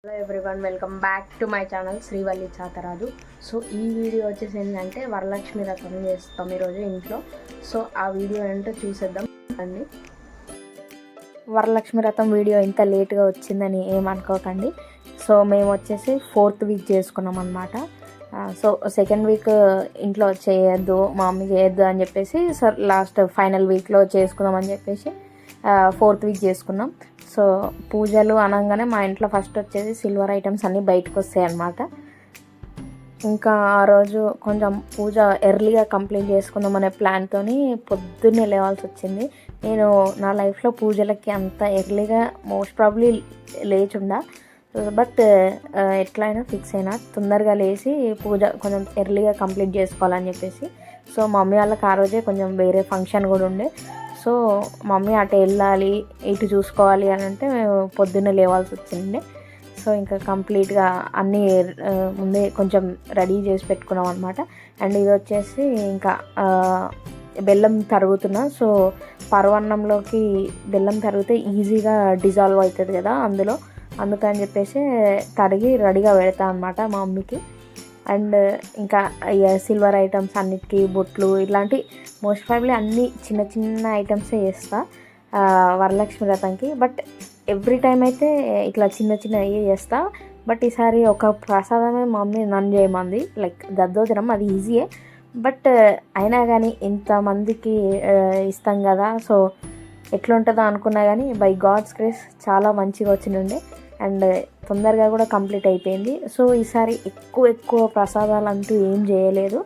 Hello everyone, welcome back to my channel Srivalli Chataraju. So ఈ video వచ్చేసి ఏంటంటే వరలక్ష్మి రథం చేస్తాం ఈరోజు ఇంట్లో. సో ఆ వీడియో ఏంటో చూసేద్దాం అండి. వరలక్ష్మి రథం వీడియో ఇంత లేట్గా వచ్చిందని ఏమనుకోకండి. సో మేము వచ్చేసి 4th వీక్ చేసుకున్నాం అనమాట. సో సెకండ్ వీక్ ఇంట్లో చేయొద్దు, మా మమ్మీ చేయొద్దు అని చెప్పేసి సార్ లాస్ట్ ఫైనల్ వీక్లో చేసుకుందాం అని చెప్పేసి 4th వీక్ చేసుకున్నాం. సో పూజలు అనగానే మా ఇంట్లో ఫస్ట్ వచ్చేసి సిల్వర్ ఐటమ్స్ అన్నీ బయటకు వస్తాయి అన్నమాట. ఇంకా ఆ రోజు కొంచెం పూజ ఎర్లీగా కంప్లీట్ చేసుకుందాం అనే ప్లాన్తో పొద్దున్నే లేవాల్సి వచ్చింది. నేను నా లైఫ్లో పూజలకి అంత ఎర్లీగా మోస్ట్ ప్రాబ్లీ లేచుండా, బట్ ఎట్లయినా ఫిక్స్ అయినా తొందరగా లేచి పూజ కొంచెం ఎర్లీగా కంప్లీట్ చేసుకోవాలని చెప్పేసి. సో మమ్మీ వాళ్ళకి ఆ రోజే కొంచెం వేరే ఫంక్షన్ కూడా ఉండే. సో మమ్మీ అటు వెళ్ళాలి ఇటు చూసుకోవాలి అని అంటే మేము పొద్దున్నే లేవాల్సి వచ్చింది. సో ఇంకా కంప్లీట్గా అన్నీ ముందే కొంచెం రెడీ చేసి పెట్టుకున్నాం అనమాట. అండ్ ఇది వచ్చేసి ఇంకా బెల్లం తరుగుతున్నా. సో పరవన్నంలోకి బెల్లం తరిగితే ఈజీగా డిజాల్వ్ అవుతుంది కదా అందుకని చెప్పేసి తరిగి రెడీగా పెడతా అనమాట మా మమ్మీకి. అండ్ ఇంకా సిల్వర్ ఐటమ్స్ అన్నిటికీ బొట్లు ఇట్లాంటి మోస్ట్ ప్రాబ్లీ అన్నీ చిన్న చిన్న ఐటమ్సే చేస్తా వరలక్ష్మి వ్రతంకి. బట్ ఎవ్రీ టైం అయితే ఇట్లా చిన్న చిన్న అయ్యే చేస్తా. బట్ ఈసారి ఒక ప్రసాదమే మా మమ్మీ నన్ను చేయమంది, లైక్ దద్దోజనం. అది ఈజీయే, బట్ అయినా కానీ ఇంతమందికి ఇస్తాం కదా, సో ఎట్లుంటుందో అనుకున్నా కానీ బై గాడ్స్ గ్రేస్ చాలా మంచిగా వచ్చిండే. అండ్ తొందరగా కూడా కంప్లీట్ అయిపోయింది. సో ఈసారి ఎక్కువ ప్రసాదాలు అంటూ ఏం చేయలేదు.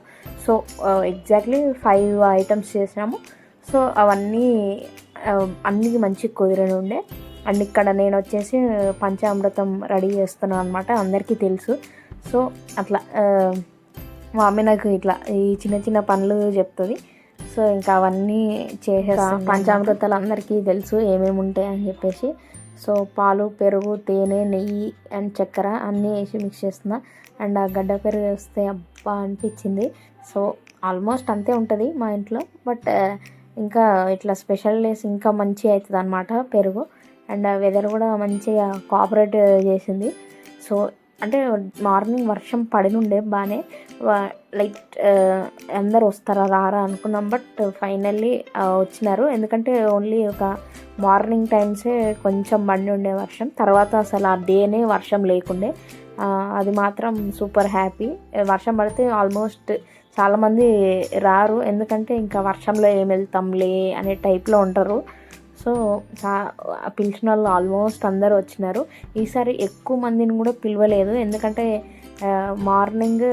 సో ఎగ్జాక్ట్లీ 5 ఐటమ్స్ చేసినాము. సో అవన్నీ అన్నీ మంచి కుదిరని ఉండే. అండ్ ఇక్కడ నేను వచ్చేసి పంచామృతం రెడీ చేస్తున్నాను అనమాట, అందరికీ తెలుసు. సో అట్లా మా మమ్మీ నాకు ఇట్లా ఈ చిన్న చిన్న పనులు చెప్తుంది. సో ఇంకా అవన్నీ చేసేస్తాను. పంచామృతాలు అందరికీ తెలుసు ఏమేమి ఉంటాయి అని చెప్పేసి. సో పాలు, పెరుగు, తేనె, నెయ్యి అండ్ చక్కెర అన్నీ వేసి మిక్స్ చేస్తున్నా. అండ్ ఆ గడ్డ పెరుగు వేస్తే అబ్బా అనిపించింది. సో ఆల్మోస్ట్ అంతే ఉంటుంది మా ఇంట్లో, బట్ ఇంకా ఇట్లా స్పెషల్ డేస్ ఇంకా మంచిగా అవుతుంది అనమాట పెరుగు. అండ్ వెదర్ కూడా మంచిగా కోఆపరేట్ చేసింది. సో అంటే మార్నింగ్ వర్షం పడినుండే బాగానే, లైక్ అందరు వస్తారా రారా అనుకున్నాం, బట్ ఫైనల్లీ వచ్చినారు. ఎందుకంటే ఓన్లీ ఒక మార్నింగ్ టైమ్సే కొంచెం బండి ఉండే వర్షం, తర్వాత అసలు ఆ డేనే వర్షం లేకుండే. అది మాత్రం సూపర్ హ్యాపీ. వర్షం పడితే ఆల్మోస్ట్ చాలామంది రారు, ఎందుకంటే ఇంకా వర్షంలో ఏం వెళ్తాంలే అనే టైప్లో ఉంటారు. సో పిలిచిన వాళ్ళు ఆల్మోస్ట్ అందరూ వచ్చినారు. ఈసారి ఎక్కువ మందిని కూడా పిలవలేదు, ఎందుకంటే మార్నింగ్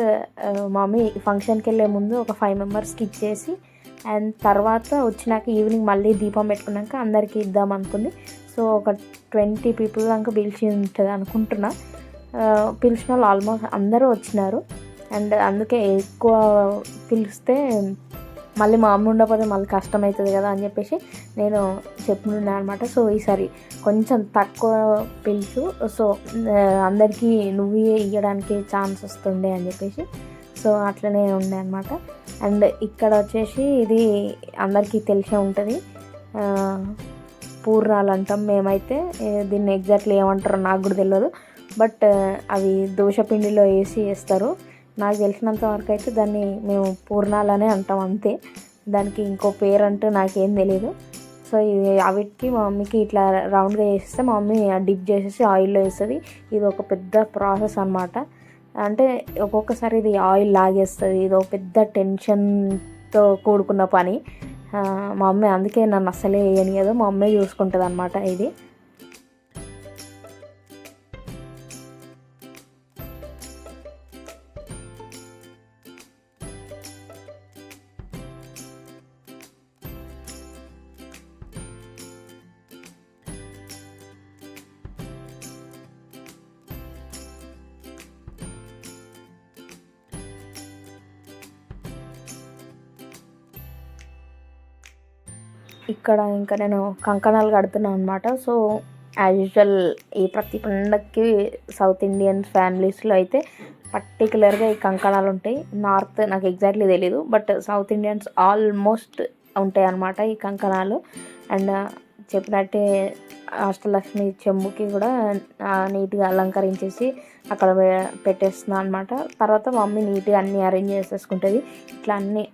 మమ్మీ ఫంక్షన్కి వెళ్ళే ముందు ఒక 5 మెంబర్స్కి ఇచ్చేసి అండ్ తర్వాత వచ్చినాక ఈవినింగ్ మళ్ళీ దీపం పెట్టుకున్నాక అందరికీ ఇద్దాం అనుకుంది. సో ఒక 20 పీపుల్ దాకా పిలిచి ఉంటుంది అనుకుంటున్నా. పిలిచిన వాళ్ళు ఆల్మోస్ట్ అందరూ వచ్చినారు. అండ్ అందుకే ఎక్కువ పిలిస్తే మళ్ళీ మా అమ్మ ఉండకపోతే మళ్ళీ కష్టమవుతుంది కదా అని చెప్పేసి నేను చెప్పుకున్నాను అనమాట. సో ఈసారి కొంచెం తక్కువ పిలుచు, సో అందరికీ నువ్వే ఇవ్వడానికి ఛాన్స్ వస్తుండే అని చెప్పేసి. సో అట్లనే ఉండే అనమాట. అండ్ ఇక్కడ వచ్చేసి ఇది అందరికీ తెలిసే ఉంటుంది, పూర్ణాలు అంటాం మేమైతే. దీన్ని ఎగ్జాక్ట్లీ ఏమంటారో నాకు కూడా తెలియదు, బట్ అవి దోశపిండిలో వేసి వేస్తారు. నాకు తెలిసినంత వరకు అయితే దాన్ని మేము పూర్ణాలనే అంటాం అంతే, దానికి ఇంకో పేరు అంటూ నాకేం తెలియదు. సో ఇది అవిటికి మా మమ్మీకి ఇట్లా రౌండ్గా చేస్తే మా మమ్మీ డిప్ చేసేసి ఆయిల్లో వేస్తుంది. ఇది ఒక పెద్ద ప్రాసెస్ అనమాట. అంటే ఒక్కొక్కసారి ఇది ఆయిల్ లాగేస్తుంది, ఇది ఒక పెద్ద టెన్షన్తో కూడుకున్న పని. మా మమ్మీ అందుకే నన్ను అస్సలే వేయనియదు, మా మమ్మీ చూసుకుంటుంది అనమాట ఇది. ఇక్కడ ఇంకా నేను కంకణాలు కడుతున్నాను అనమాట. సో యాజ్ యూజువల్ ఈ ప్రతి పండగకి సౌత్ ఇండియన్ ఫ్యామిలీస్లో అయితే పర్టికులర్గా ఈ కంకణాలు ఉంటాయి. నార్త్ నాకు ఎగ్జాక్ట్లీ తెలీదు, బట్ సౌత్ ఇండియన్స్ ఆల్మోస్ట్ ఉంటాయి అన్నమాట ఈ కంకణాలు. అండ్ చెప్పినట్టే అష్టలక్ష్మి చెంబుకి కూడా నీట్గా అలంకరించేసి అక్కడ పెట్టేస్తున్నాను అనమాట. తర్వాత మమ్మీ నీట్గా అన్నీ అరేంజ్ చేసేసుకుంటుంది. ఇట్లా అన్నీ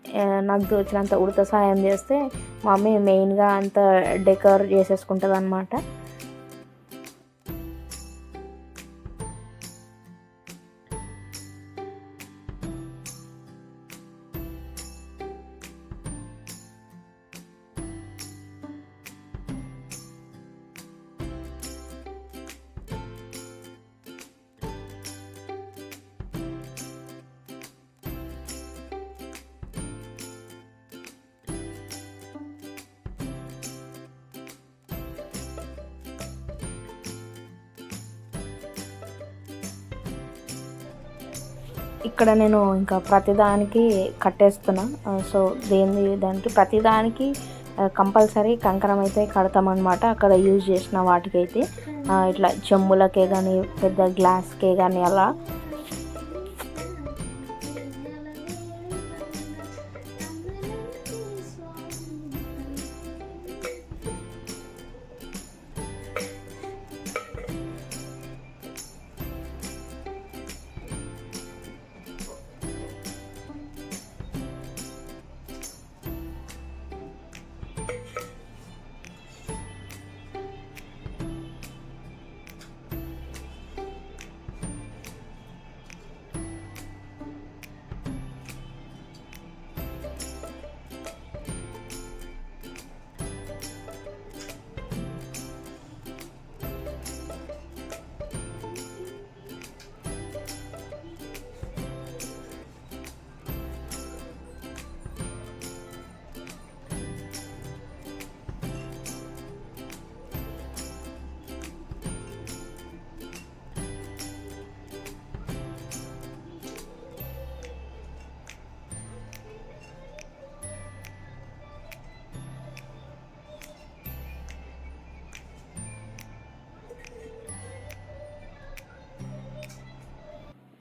నాకు తోచినంత ఉడత సాయం చేస్తే మమ్మీ మెయిన్గా అంత డెకర్ చేసేసుకుంటుంది అనమాట. ఇక్కడ నేను ఇంకా ప్రతిదానికి కట్టేస్తున్నా. సో దానికి ప్రతిదానికి కంపల్సరీ కంకణం అయితే కడతామన్నమాట. అక్కడ యూజ్ చేసిన వాటికైతే ఇట్లా చెంబులకే కానీ పెద్ద గ్లాస్కే కానీ అలా.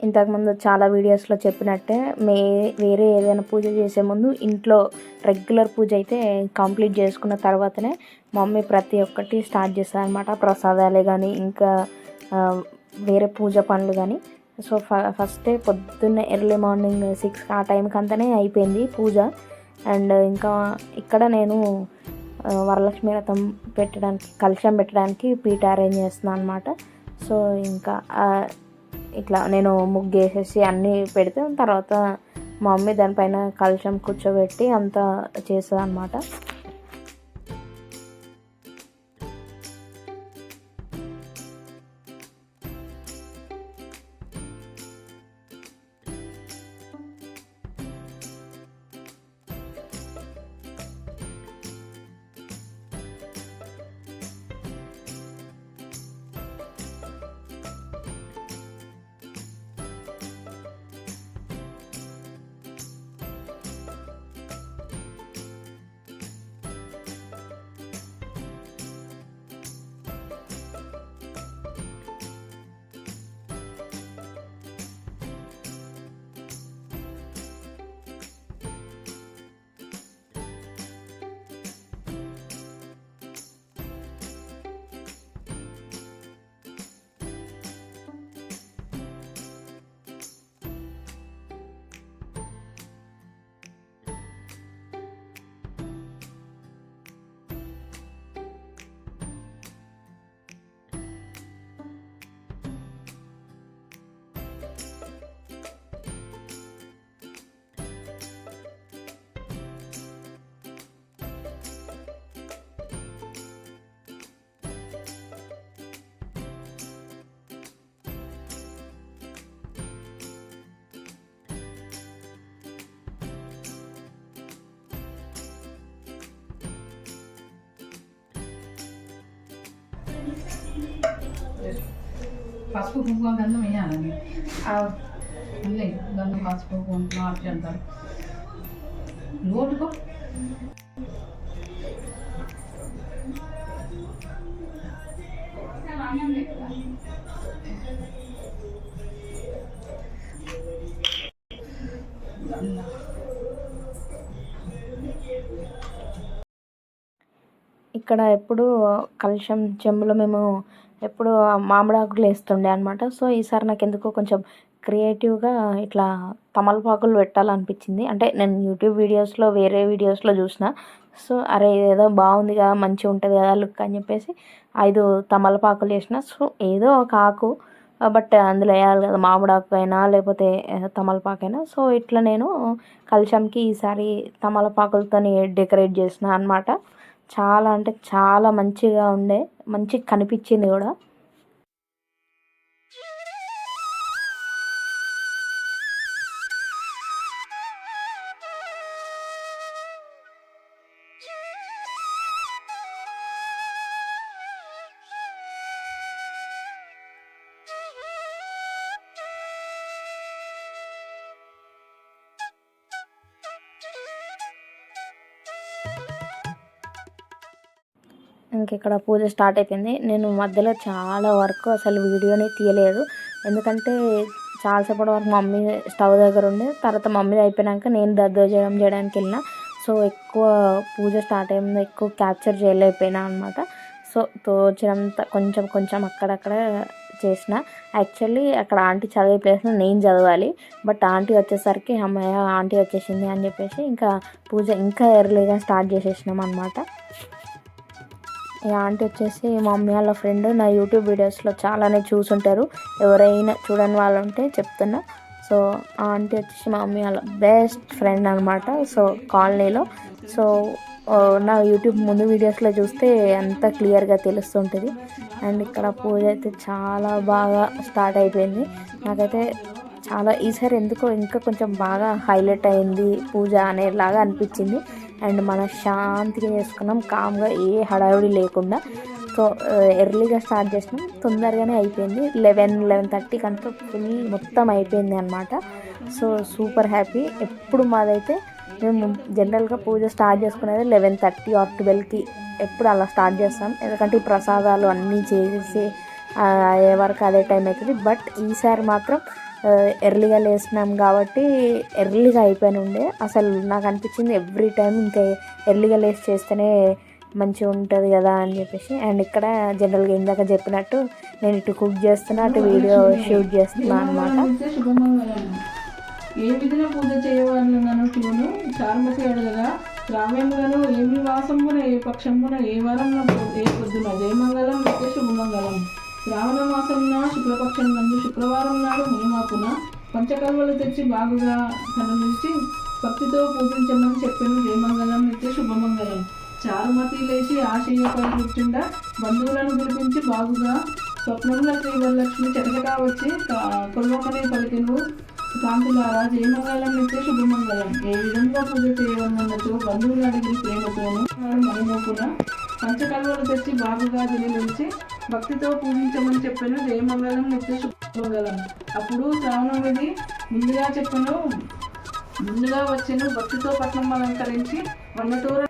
ఇంతకుముందు చాలా వీడియోస్లో చెప్పినట్టే వేరే ఏదైనా పూజ చేసే ముందు ఇంట్లో రెగ్యులర్ పూజ అయితే కంప్లీట్ చేసుకున్న తర్వాతనే మమ్మీ ప్రతి ఒక్కటి స్టార్ట్ చేస్తుంది అనమాట. ప్రసాదాలే కానీ ఇంకా వేరే పూజ పనులు కానీ. సో ఫస్టే పొద్దున్నే ఎర్లీ మార్నింగ్ 6 ఆ టైంకి అంతనే అయిపోయింది పూజ. అండ్ ఇంకా ఇక్కడ నేను వరలక్ష్మి వ్రతం పెట్టడానికి కలశం పెట్టడానికి పీట అరేంజ్ చేస్తున్నాను అనమాట. సో ఇంకా ఇట్లా నేను ముగ్గు వేసేసి అన్నీ పెడితే తర్వాత మా మమ్మీ దానిపైన కలశం కూర్చోబెట్టి అంతా చేస్తుంది అనమాట. పసుపు కుంకుమ గంధం వేయాలని అన్నీ గంధం పసుపు కుంకుమ అట్లా అంటారు లోటుకో ఇక్కడ ఎప్పుడు కలుషం చెంబులో మేము ఎప్పుడు మామిడాకులు వేస్తుండే అనమాట. సో ఈసారి నాకు ఎందుకో కొంచెం క్రియేటివ్గా ఇట్లా తమలపాకులు పెట్టాలనిపించింది. అంటే నేను యూట్యూబ్ వీడియోస్లో వేరే వీడియోస్లో చూసిన. సో అరే ఏదో బాగుంది కదా, మంచిగా ఉంటుంది కదా లుక్ అని చెప్పేసి 5 తమలపాకులు వేసిన. సో ఏదో ఒక ఆకు, బట్ అందులో వేయాలి కదా, మామిడాకు అయినా లేకపోతే తమలపాకైనా. సో ఇట్లా నేను కలశంకి ఈసారి తమలపాకులతోని డెకరేట్ చేసిన అనమాట. చాలా అంటే చాలా మంచిగా ఉండే, మంచిగా కనిపించింది కూడా. ఇంక ఇక్కడ పూజ స్టార్ట్ అయిపోయింది. నేను మధ్యలో చాలా వరకు అసలు వీడియోని తీయలేదు, ఎందుకంటే చాలాసేపటి వరకు మమ్మీ స్టవ్ దగ్గర ఉండే, తర్వాత మమ్మీది అయిపోయాక నేను దద్దోజనం చేయడానికి వెళ్ళిన. సో ఎక్కువ పూజ స్టార్ట్ అయ్యింది, ఎక్కువ క్యాప్చర్ చేయలేకపోయినా అనమాట. సో తోచినంత కొంచెం కొంచెం అక్కడక్కడ చేసిన. యాక్చువల్లీ అక్కడ ఆంటీ చదివే ప్లేస్లో నేను చదవాలి, బట్ ఆంటీ వచ్చేసరికి అమ్మాయి ఆంటీ వచ్చేసింది అని చెప్పేసి ఇంకా పూజ ఇంకా ఎర్లీగా స్టార్ట్ చేసేసినాం అనమాట. ఈ ఆంటీ వచ్చేసి మా మమ్మీ వాళ్ళ ఫ్రెండ్, నా యూట్యూబ్ వీడియోస్లో చాలానే చూసుంటారు, ఎవరైనా చూడని వాళ్ళు ఉంటే చెప్తున్నా. సో ఆ ఆంటీ వచ్చేసి మా మమ్మీ వాళ్ళ బెస్ట్ ఫ్రెండ్ అనమాట. సో కాలనీలో. సో నా యూట్యూబ్ ముందు వీడియోస్లో చూస్తే అంత క్లియర్గా తెలుస్తుంటుంది. అండ్ ఇక్కడ పూజ అయితే చాలా బాగా స్టార్ట్ అయిపోయింది. నాకైతే చాలా ఈసారి ఎందుకో ఇంకా కొంచెం బాగా హైలైట్ అయింది పూజ అనేలాగా అనిపించింది. అండ్ మన శాంతిగా చేసుకున్నాం, కామ్గా, ఏ హడావిడి లేకుండా. సో ఎర్లీగా స్టార్ట్ చేసినాం, తొందరగానే అయిపోయింది. 11-11:30 కంటే ఫుల్ మొత్తం అయిపోయింది అనమాట. So super happy. ఎప్పుడు మాదైతే మేము జనరల్గా పూజ స్టార్ట్ చేసుకునేది 11:30 or 12కి ఎప్పుడు అలా స్టార్ట్ చేస్తాం, ఎందుకంటే ఈ ప్రసాదాలు అన్నీ చేసేసి అయ్యే వరకు అదే టైం అవుతుంది. బట్ ఈసారి మాత్రం ఎర్లీగా లేసినాం కాబట్టి ఎర్లీగా అయిపోయిన ఉండే. అసలు నాకు అనిపించింది ఎవ్రీ టైం ఇంకా ఎర్లీగా లేసి చేస్తేనే మంచిగా ఉంటుంది కదా అని చెప్పేసి. అండ్ ఇక్కడ జనరల్గా ఇందాక చెప్పినట్టు నేను ఇటు కుక్ చేస్తున్నా, అటు వీడియో షూట్ చేస్తున్నా అనమాట. ఏ విధంగా పూజ చేయవాలను శివును చారుమతి అడగగా రామేంద్రను ఏమి వాసమున ఏ పక్షమున ఏ వారంలో ఏ పొద్దున జయమంగళం నిత్య శుభమంగళం. శ్రావణ మాసంన శుక్లపక్షం నందు శుక్రవారం నాడు మేమాకున పంచకల్వలు తెచ్చి బాగుగా కనులించి భక్తితో పూజించమని చెప్పాను. జయమంగళం నిత్య శుభమంగళం. చారుమతి లేచి ఆశయ్యపై కూర్చుండా బంధువులను పిలిపించి బాగుగా స్వప్నంలో శ్రీవరలక్ష్మి చెటకటా వచ్చి కొల్వమని పలికెను. కాంతులారా జయమంగళం నిత్య శుభమంగళం. ఏ విధంగా పూజ చేయవన్నచో బంధువులు అడిగి ప్రేమతోను మనమోపున పంచకల్వలు తెచ్చి బాగుగా దిలించి భక్తితో పూజించమని చెప్పాను. జయమంగళం నిత్య శుభమంగళం. అప్పుడు శ్రావణమిది ముందుగా వచ్చాను. భక్తితో పట్నం అలంకరించి వన్నతోర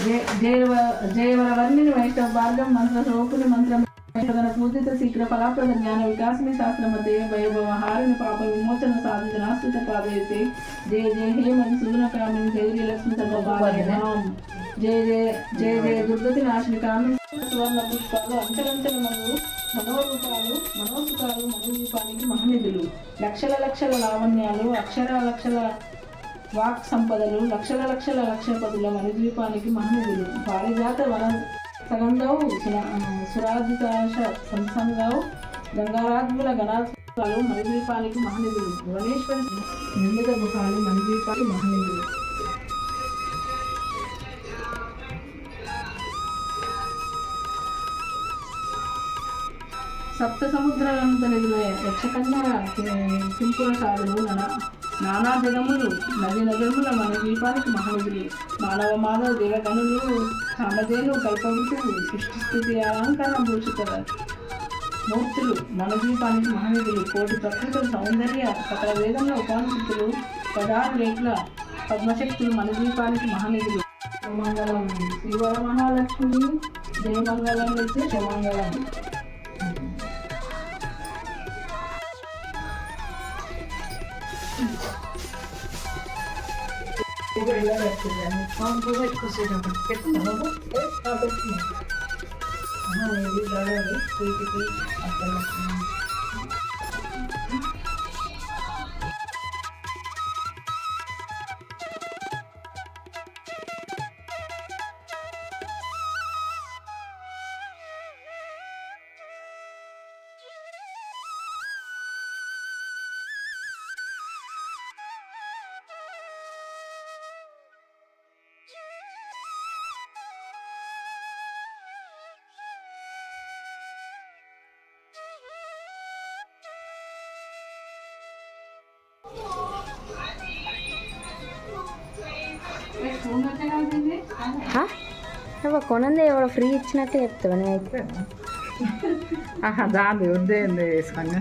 జయవరవర్ణిని వైష్ణవ భార్గం మంత్ర స్వరూపుని మంత్రం పూజిత శీఘ్ర ఫలాప్రద జ్ఞాన వికాసిని శాస్త్రమతే భయభవ హారిని పాప విమోచన సాధిత నాస్తిత పాదయతే జయ జయ హే మది సుగుణ కామిని జయ లక్ష్మి సర్వపాలయాం జయ జయ జయ జయ దుర్గతి నాశిని కామిని సువర్ణ పుష్పాలు అంచలంచల మనోరూపాలు మనోసుఖాలు మనోరూపానికి మహనిధులు లక్షల లక్షల లావణ్యాలు లక్షల వాక్ సంపదలు లక్షల లక్షపదుల మణిద్వీపానికి మహనిధులు పారిజాత వన సగంధౌ సురాజితాశ సంసంగౌ గంగారాజ్ముల గణాలు మణిద్వీపానికి మహనిధులు భువనేశ్వరి నిండిత గుహాలు మణిద్వీపానికి మహనిధులు సప్త సముద్రాలంత నిధుల యక్షకన్యర కింపుర సాధులు నానా జగములు నది నగముల మన ద్వీపానికి మహనిధులు మానవ మాధవ దేవగనులు కామధేను కల్పవృతులు సృష్టిస్థితి అలంకరణ భూషిత మూర్తులు మన ద్వీపానికి మహనిధులు కోటి ప్రకృతుల సౌందర్య సకల వేదంలో ఉపానిషత్తులు పదారు లేఖల పద్మశక్తులు మన ద్వీపానికి మహనిధులు మంగళం శ్రీవర మహాలక్ష్మి జయమంగళం అయితే శమంగళం కొనంది ఎవడో ఫ్రీ ఇచ్చినట్టే చెప్తావా నేనైతే దాని వద్దే వేసుకొని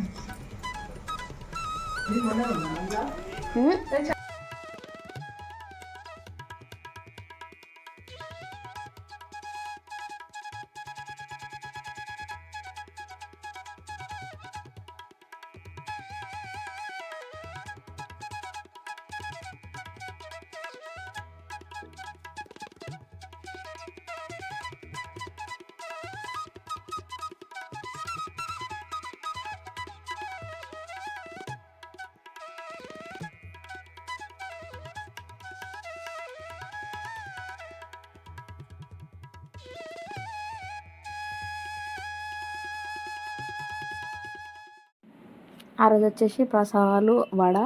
ఆ రోజు వచ్చేసి ప్రసాదాలు వడ,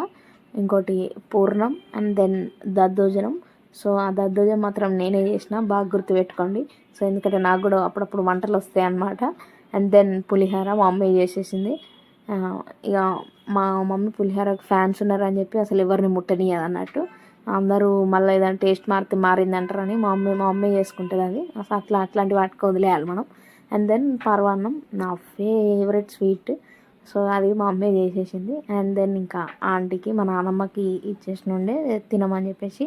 ఇంకోటి పూర్ణం, అండ్ దెన్ దద్దోజనం. సో ఆ దద్దోజనం మాత్రం నేనే చేసిన, బాగా గుర్తుపెట్టుకోండి. సో ఎందుకంటే నాకు కూడా అప్పుడప్పుడు వంటలు వస్తాయి అన్నమాట. అండ్ దెన్ పులిహోర మా మమ్మీ చేసేసింది. ఇక మా మమ్మీ పులిహోరకు ఫ్యాన్స్ ఉన్నారని చెప్పి అసలు ఎవరిని ముట్టనియదు అన్నట్టు. అందరూ మళ్ళీ ఏదైనా టేస్ట్ మారిందంటారని మా మమ్మీ చేసుకుంటుంది అది. అసలు అట్లాంటి వాటికి వదిలేయాలి మనం. అండ్ దెన్ పరవాన్నం నా ఫేవరెట్ స్వీట్. సో అది మా అమ్మే చేసేసింది. అండ్ దెన్ ఇంకా ఆంటీకి మా నాన్నమ్మకి ఇచ్చేసిన ఉండే తినమని చెప్పేసి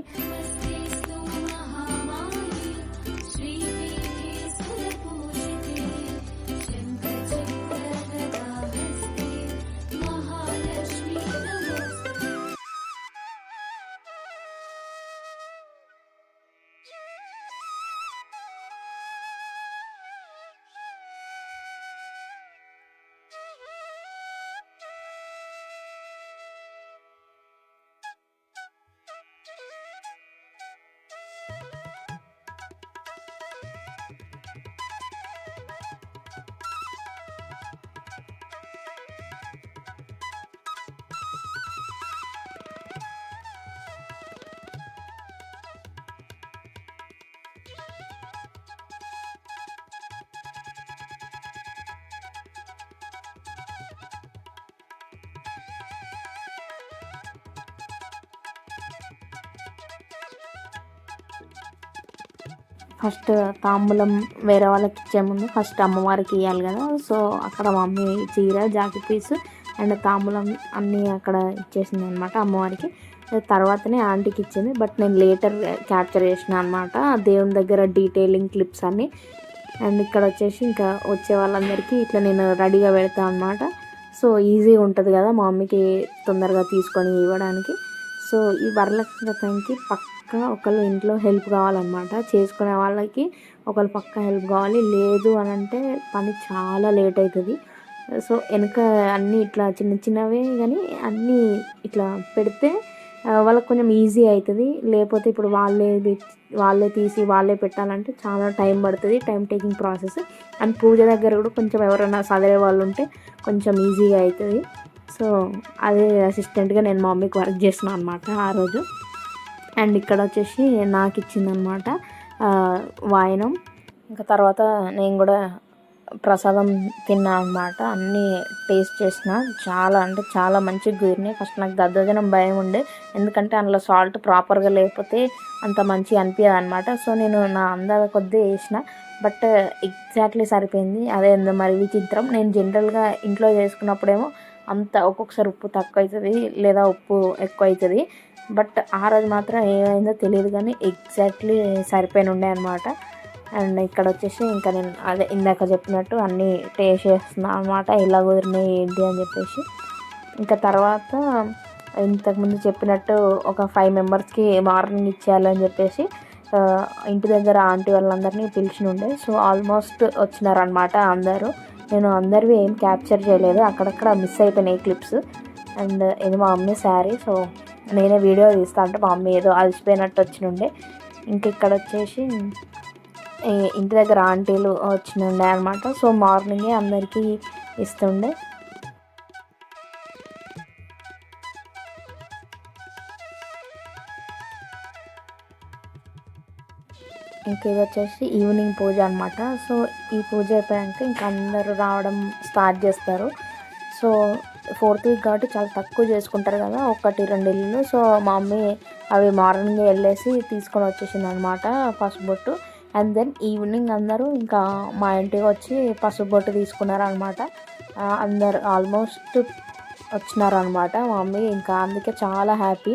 ఫస్ట్ తాంబూలం వేరే వాళ్ళకి ఇచ్చే ముందు ఫస్ట్ అమ్మవారికి ఇవ్వాలి కదా. సో అక్కడ మమ్మీ చీర, జాకెట్ పీస్ అండ్ తాంబూలం అన్నీ అక్కడ ఇచ్చేసింది అనమాట అమ్మవారికి. తర్వాతనే ఆంటీకి ఇచ్చింది. బట్ నేను లేటర్ క్యాప్చర్ చేసిన అనమాట దేవుని దగ్గర డీటెయిలింగ్ క్లిప్స్ అన్నీ. అండ్ ఇక్కడ వచ్చేసి ఇంకా వచ్చే వాళ్ళందరికీ ఇట్లా నేను రెడీగా పెడతాను అనమాట. సో ఈజీగా ఉంటుంది కదా మా మమ్మీకి తొందరగా తీసుకొని ఇవ్వడానికి. సో ఈ వరలక్ష్మి వ్రతానికి పక్కా ఒకళ్ళు ఇంట్లో హెల్ప్ కావాలన్నమాట. చేసుకునే వాళ్ళకి ఒకళ్ళు పక్కా హెల్ప్ కావాలి. లేదు అని అంటే పని చాలా లేట్ అవుతుంది. సో వెనక అన్నీ ఇట్లా చిన్న చిన్నవే కానీ అన్నీ ఇట్లా పెడితే వాళ్ళకి కొంచెం ఈజీ అవుతుంది. లేకపోతే ఇప్పుడు వాళ్ళే తీసి వాళ్ళే పెట్టాలంటే చాలా టైం పడుతుంది, టైం టేకింగ్ ప్రాసెస్. అండ్ పూజ దగ్గర కూడా కొంచెం ఎవరైనా చదివే వాళ్ళు ఉంటే కొంచెం ఈజీగా అవుతుంది. సో అదే అసిస్టెంట్గా నేను మా మమ్మీకి వర్క్ చేస్తున్నాను అనమాట ఆ రోజు. అండ్ ఇక్కడ వచ్చేసి నాకు ఇచ్చిందనమాట వాయనం. ఇంకా తర్వాత నేను కూడా ప్రసాదం తిన్నా అనమాట. అన్నీ టేస్ట్ చేసిన చాలా అంటే చాలా మంచిగా కుదిరినాయి. ఫస్ట్ నాకు దద్దోజనం భయం ఉండే, ఎందుకంటే అందులో సాల్ట్ ప్రాపర్గా లేకపోతే అంత మంచిగా అనిపించదు అనమాట. సో నేను నా అందాల కొద్దీ వేసిన, బట్ ఎగ్జాక్ట్లీ సరిపోయింది. అదే మరి విచిత్రం. నేను జనరల్గా ఇంట్లో చేసుకున్నప్పుడేమో అంత ఒక్కొక్కసారి ఉప్పు తక్కువ అవుతుంది లేదా ఉప్పు ఎక్కువ అవుతుంది. బట్ ఆ రోజు మాత్రం ఏమైందో తెలియదు కానీ ఎగ్జాక్ట్లీ సరిపోయిన ఉండే అనమాట. అండ్ ఇక్కడ వచ్చేసి ఇంకా నేను అదే ఇందాక చెప్పినట్టు అన్నీ టేస్ట్ చేస్తున్నాను అనమాట, ఎలా కుదిరినాయి ఏంటి అని చెప్పేసి. ఇంకా తర్వాత ఇంతకుముందు చెప్పినట్టు ఒక 5 మెంబర్స్కి మార్నింగ్ ఇచ్చేయాలని చెప్పేసి ఇంటి దగ్గర ఆంటీ వాళ్ళందరినీ పిలిచి ఉండే. సో ఆల్మోస్ట్ వచ్చినారనమాట అందరూ. నేను అందరివి ఏం క్యాప్చర్ చేయలేదు, అక్కడక్కడ మిస్ అయిపోయినాయి క్లిప్స్. అండ్ ఇది మా మమ్మీ శారీ. సో నేనే వీడియో తీస్తా అంటే మా మమ్మీ ఏదో అలసిపోయినట్టు వచ్చినుండే. ఇంక ఇక్కడ వచ్చేసి ఇంటి దగ్గర ఆంటీలు వచ్చినుండే అనమాట. సో మార్నింగే అందరికీ ఇస్తుండే. ఇంక ఇది వచ్చేసి ఈవినింగ్ పూజ అనమాట. సో ఈ పూజ అయిపోయాక ఇంకా అందరూ రావడం స్టార్ట్ చేస్తారు. సో 4th వీక్ కాబట్టి చాలా తక్కువ చేసుకుంటారు కదా, 1-2 ఇల్లు. సో మా మమ్మీ అవి మార్నింగ్ వెళ్ళేసి తీసుకొని వచ్చేసింది అనమాట పసుపు బొట్టు. అండ్ దెన్ ఈవినింగ్ అందరూ ఇంకా మా ఇంటికి వచ్చి పసుపు బొట్టు తీసుకున్నారనమాట. అందరు ఆల్మోస్ట్ వచ్చినారనమాట మా మమ్మీ. ఇంకా అందుకే చాలా హ్యాపీ.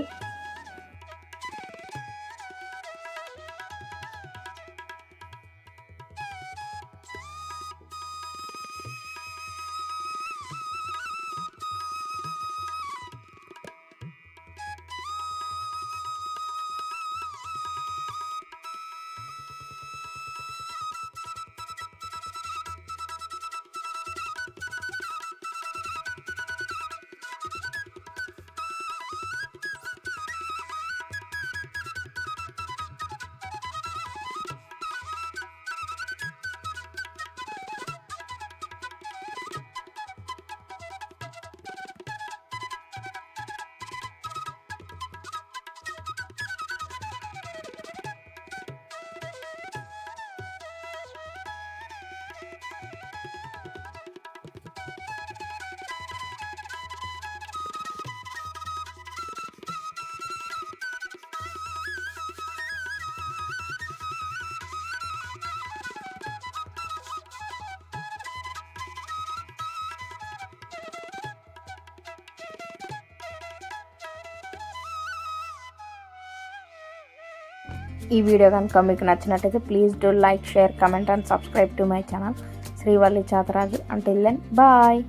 ఈ వీడియో కనుక మీకు నచ్చినట్టయితే please do like, share, comment and subscribe to my channel Srivalli Chataraju. Until then bye.